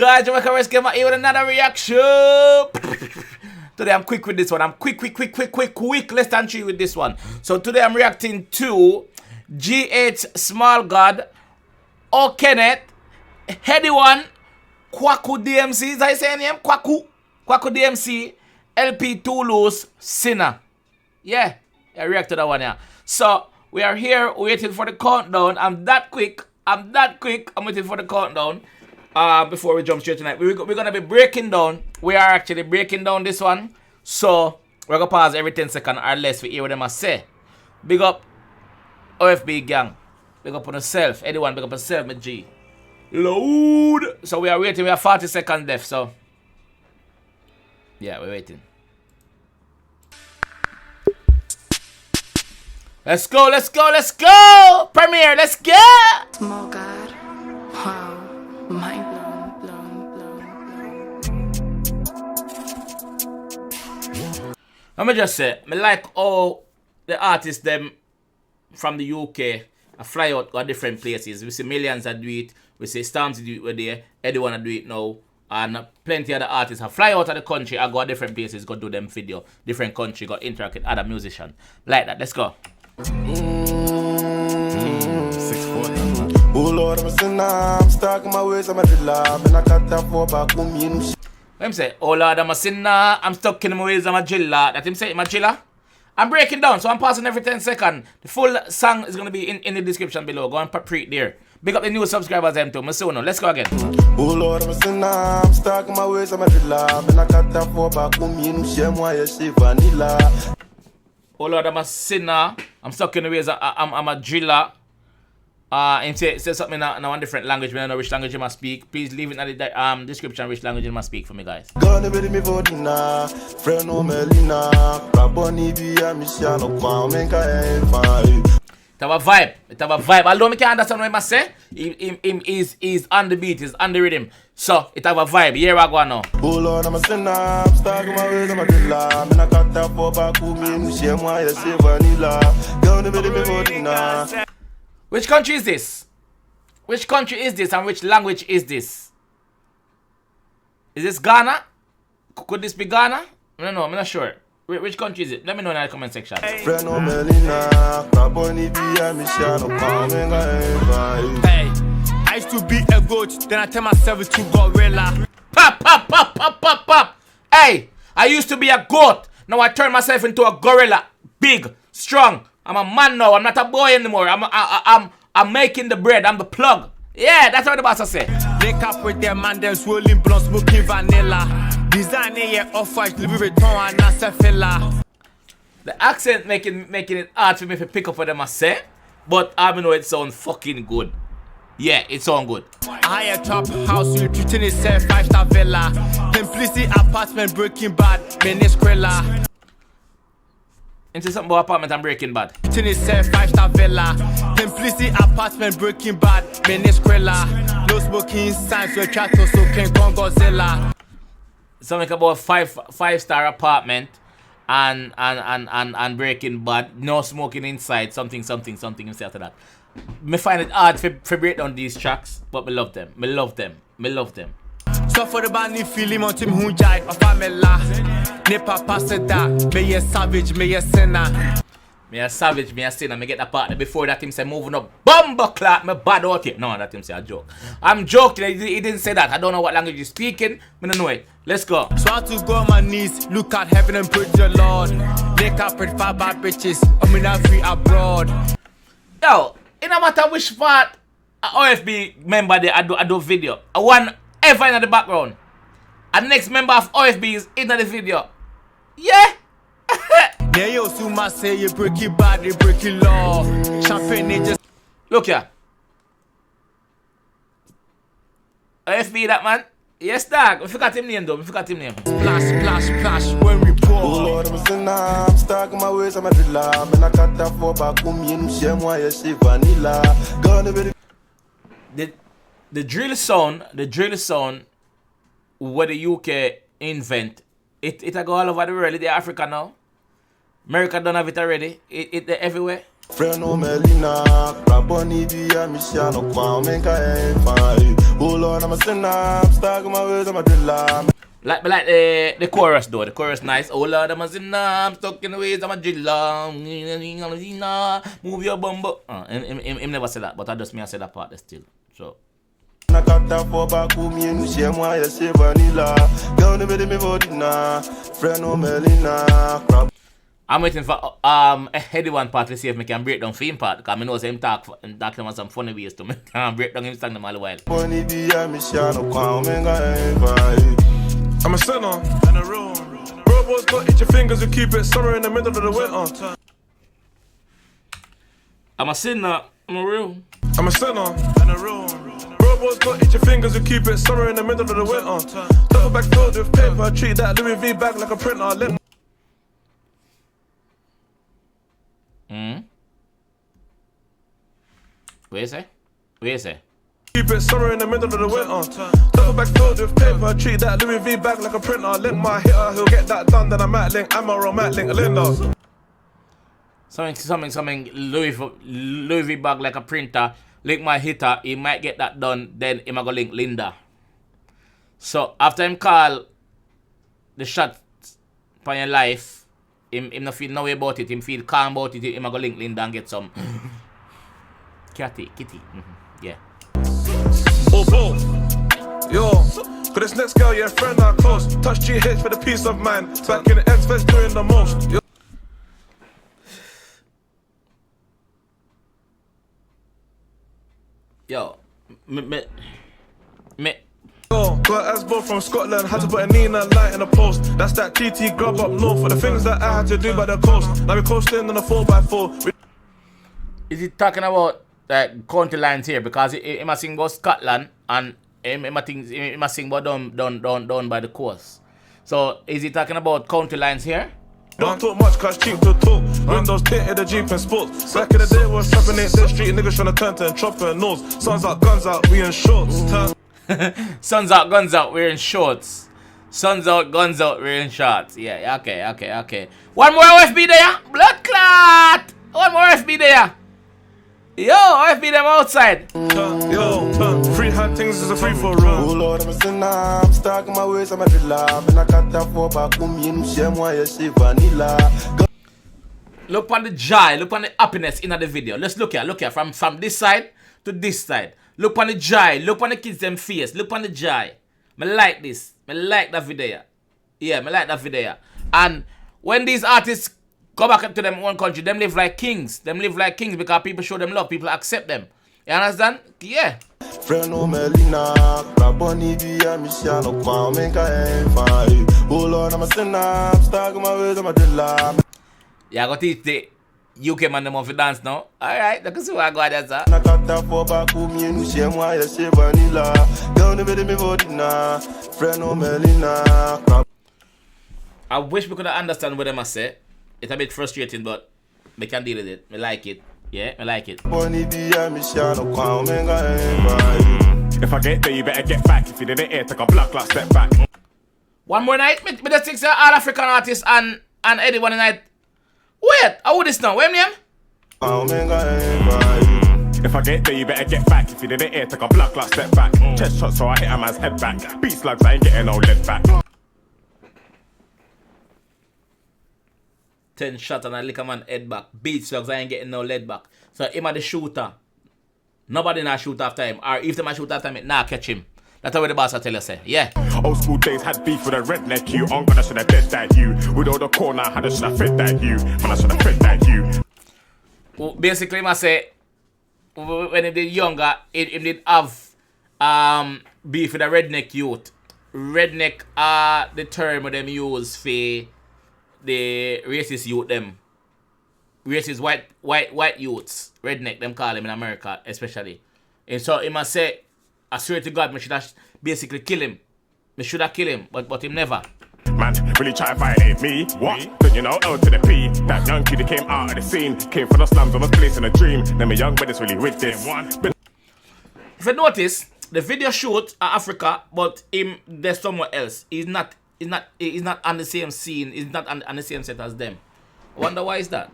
guys, JAMAICA'S came out here with another reaction. Today I'm quick with this one. I'm quick, less than 3 with this one. So today I'm reacting to GH Smallgod, 𝐂𝐀𝐂𝐃𝐂𝐓𝐈𝐎𝐍, Headie one, Kwaku DMC, is that his name? Kwaku DMC, LP2Loose, Sinner. Yeah, I react to that one, yeah. So we are here waiting for the countdown. I'm that quick. I'm waiting for the countdown. Before we jump straight tonight, we're gonna be breaking down. We are actually breaking down this one. So we're gonna pause every 10 seconds or less to hear what them a say. Big up OFB gang. Big up on yourself. Anyone big up on yourself, my G. Load. So we are waiting. We have 40 seconds left. So yeah, we're waiting. Let's go. Premiere, let's go. Smallgod. Wow. Mind blown. Let me just say, I like all the artists them from the UK fly out to different places. We see Millions that do it, we see Storms do it where they, Headie wanna do it now, and plenty other artists have fly out of the country and go to different places, go do them video, different country, go interact with other musicians. Like that, let's go. 640. Oh Lord, I'm a sinner, I'm stuck in my ways, I'm a driller, and I got that for back home, you know. Let him say, oh Lord, I'm a sinner, I'm stuck in my ways, I'm a driller. That him say, I'm a driller. I'm breaking down, so I'm passing every 10 seconds. The full song is going to be in the description below. Go and pre it there. Big up the new subscribers, them too. Let's go again. Oh Lord, I'm a sinner, I'm stuck in my ways, I'm a driller, and I got that for back home, you know. Share my vanilla. Oh Lord, I'm a sinner. I'm stuck in the ways. I'm a driller. And say something in one different language. We don't know which language you must speak. Please leave it in the description which language you must speak for me, guys. Gonna be me for dinner, friend no Melina, Raboni via Michelle, 𝐂𝐀𝐂𝐓𝐈𝐎𝐍. It have a vibe. Although I can't understand what I must say, him is on the beat, is on the rhythm. So it have a vibe. Here I go now. Oh Lord, I'm a sinner, I'm stuck in my ways, I'm a driller, and I got that for back home, you know. Share my vanilla. Gonna be me for dinner. Which country is this? Which country is this and which language is this? Is this Ghana? Could this be Ghana? I don't know, I'm not sure. Which country is it? Let me know in the comment section. Hey, I used to be a goat, then I tell myself to gorilla. Pop. Hey, I used to be a goat. Now I turn myself into a gorilla. Big, strong. I'm a man now. I'm not a boy anymore. I'm making the bread. I'm the plug. Yeah, that's what the boss say. Link up with them man, them swirling blunt, smoking vanilla. Designing your off-white, Louis Vuitton and Nasa fella. The accent making it hard for me to pick up what them I say, but I know it sounds fucking good. Yeah, it sounds good. A higher top house, you treating itself 5-star villa. Simplicity apartment, Breaking Bad, Menesquella. Into something about apartment and Breaking Bad. Treating itself 5-star villa. Simplicity apartment, Breaking Bad, Menesquella. No smoking signs, so chato, so can Godzilla. Something about five-star apartment and Breaking Bad. No smoking inside. Something instead after that. Me find it hard to break down these tracks, but me love them. So for the band, if feeling on Tim Hunjai of Amela, Nepa pass that, me a savage, me a sinner. Me a savage, me a sinner. Me get that partner before that him say moving up. Bumble clock, me bad out it. No, that him say a joke. I'm joking, he didn't say that. I don't know what language he's speaking. Me don't know it. Let's go. So I have to go on my knees, look at heaven and pray to the Lord. Make up with 5 bad bitches, I'm not free abroad. Yo, it no matter which part OFB member they I do video. One ever in the background. And next member of OFB is in the video. Yeah. Yeah, yo, so much say you break it bad, you break it law. Champagne, they just look here. OFB that man. Yes, dog. We forgot him name though. Splash, when we pour. Oh Lord, I'm a sinner, I'm stuck in my ways, I'm a driller, and I got that for back home, you know. Share my vanilla. Gonna be the drill sound what the UK invent, it go all over the world. It's Africa now. America don't have it already. It everywhere. Freno Melina, Raboni via Michano, 𝐂𝐓𝐈𝐎𝐍. Oh Lord, I'm a sinner, I'm stuck in my ways, I'm a driller. Like the chorus though, the chorus nice. Oh Lord, I'm a sinner, I'm stuck in the ways, I'm a driller. Move your bumbo. Him never said that, but I just me I said that part there still. So. 𝐶𝐶𝐶𝐶𝐶𝐶𝐶𝐶 I'm waiting for Headie one part to see if I can break down film part, because I know him talk about some funny ways to me. I break down him song them all the while. I'm a sinner in a room. Robots got itchy fingers who keep it summer in the middle of the winter. I'm a sinner, I'm a real. I'm a sinner in a room. Robots got itchy fingers who keep it summer in the middle of the winter. Double bag filled with paper, treat that Louis V bag like a printer. Let What you say? What you say? keep it summer in the middle of the winter. Double bag filled with paper, treat that Louis V bag like a printer. Link my hitter, he'll get that done. Then I might link Ammo or Matt link Linda. Something Louis V bag like a printer. Link my hitter, he might get that done. Then he might go link Linda. So after him call the shot for your life, him not feel no way about it. Him feel calm about it. He might go link Linda and get some kitty. Yeah. Oh, boom. Yo, for this next girl, yeah, friend are close. Touch GH for the peace of mind. Back in the X-Fest doing the most. Yo. Yo, me. Yo, got Asbo from Scotland, had to put a Nina light in the post. That's that TT grub up north for the things that I had to do by the coast. Now we coasting on a 4x4. Is he talking about county lines here? Because he must sing about Scotland and he must sing about down by the coast. So is he talking about county lines here? Don't talk much cause cheap to talk. Windows tinted the Jeep and sports. Back in the day was trapping in the street, niggas tryna turn to and chopper and nose. Sons out, guns out, we in shorts. Sons out, guns out, we're in shorts. Sons out, guns out, we're in shorts. Yeah, okay. One more OFB there, blood clot. One more OFB there. Yo, OFB them outside. Yo, free hand things is a free for roll. Oh Lord, I'm a sinner, I'm stuck in my ways, I'm a driller. Look on the joy, look on the happiness in the video. Let's look here, from this side to this side. Look on the joy, look on the kids them face, look on the joy. I like this, I like that video. Yeah, I like that video. And when these artists go back to them own country, them live like kings. Them live like kings because people show them love, people accept them. You understand? Yeah. Freno Melina, Raboni via Michano, 𝐂𝐓𝐈𝐎𝐍. Oh Lord, I'm a sinner, I'm stuck in my ways, I'm a driller. Yeah, I got to teach the UK man them off to dance now. Alright, that's see what I got there, sir. I wish we could understand what them I say. It's a bit frustrating, but we can deal with it. I like it. Yeah, I like it. If I get there, you better get back. If you didn't hear, take a black clock step back. One more night, me just think say all African artists and Headie one night. Wait, how this now? Where name? If I get there, you better get back. If you didn't hear, take a black clock step back. Chest shot, so I hit a man's head back. Beat slugs, I ain't getting no lead back. 10 shots and I lick a man head back. Beat slugs, I ain't getting no lead back. So him a the shooter. Nobody not shoot after him. Or if them a shoot after him, nah catch him. That's what the boss I tell you say. Yeah. Old school days had beef with a redneck you. On God, I should have dead that you. With all the corner, I should have fed that you. Man, I should have fed that you. Well, basically, I say when he did younger, he did have beef with a redneck youth. Redneck the term that them use for the racist youth them. Racist white youths. Redneck them call them in America especially. And so he must say, I swear to God, I should have basically kill him. I should have killed him, but him never. Man, really try to violate me. What? Don't you know L to the P? That young kid that came out of the scene. Came from the slums on a place in a dream. Then my young brother's really with this. If you notice, the video shoot at Africa, but him there's somewhere else. He's not on the same scene. He's not on the same set as them. I wonder why is that?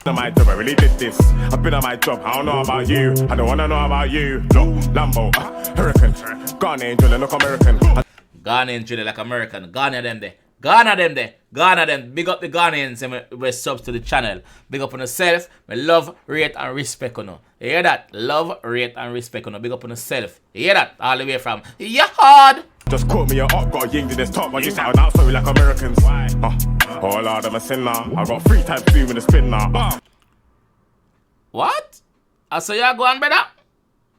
On my job, I really did this. I've been on my job, I don't know about you. I don't wanna know about you. Look, Lambo, Hurricane, Ghana angel, they look American. Ghana angel like American. Ghana them there. Ghana them there. Ghana them. Big up the Ghanaians and we subs to the channel. Big up on yourself. We love, rate and respect on you. You hear that? Love, rate and respect on you. Big up on yourself. You hear that? All the way from Yahad. Just quote me up, got a ying to this top, but you sound out sorry like Americans. Oh Lord, I'm a sinner. I got 3 times 2 with a spin now. What? I saw you go on, brother.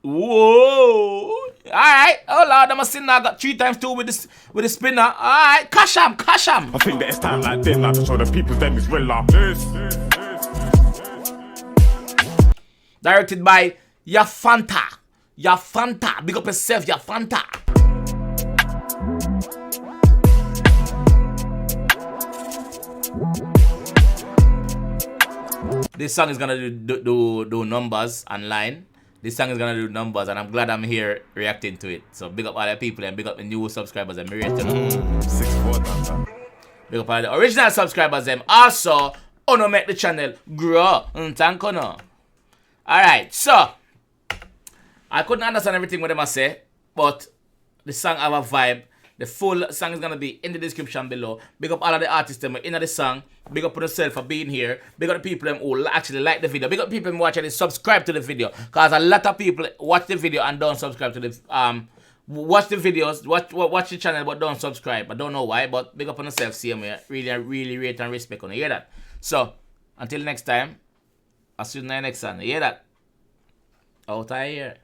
Whoa. Alright. Oh Lord, I'm a sinner. I got 3 times 2 with the spinner. Alright. Cash him. I think that it's time like dinner to show the people them is real love. Directed by Yafanta. Big up yourself, Yafanta. This song is gonna do numbers online. This song is gonna do numbers, and I'm glad I'm here reacting to it. So big up all the people and big up the new subscribers and me rating. 6-4 Big up all the original subscribers them. Also, wanna make the channel grow. Thank you. Alright, so I couldn't understand everything what them I say, but the song have a vibe. The full song is gonna be in the description below. Big up all of the artists them in the song. Big up on yourself for being here. Big up the people them who actually like the video. Big up people who actually subscribe to the video. Cause a lot of people watch the video and don't subscribe to the watch the videos, watch the channel but don't subscribe. I don't know why, but big up on yourself, same way. Really rate and respect on you. Hear that? So until next time, I'll see you in the next one. You hear that? Out of here.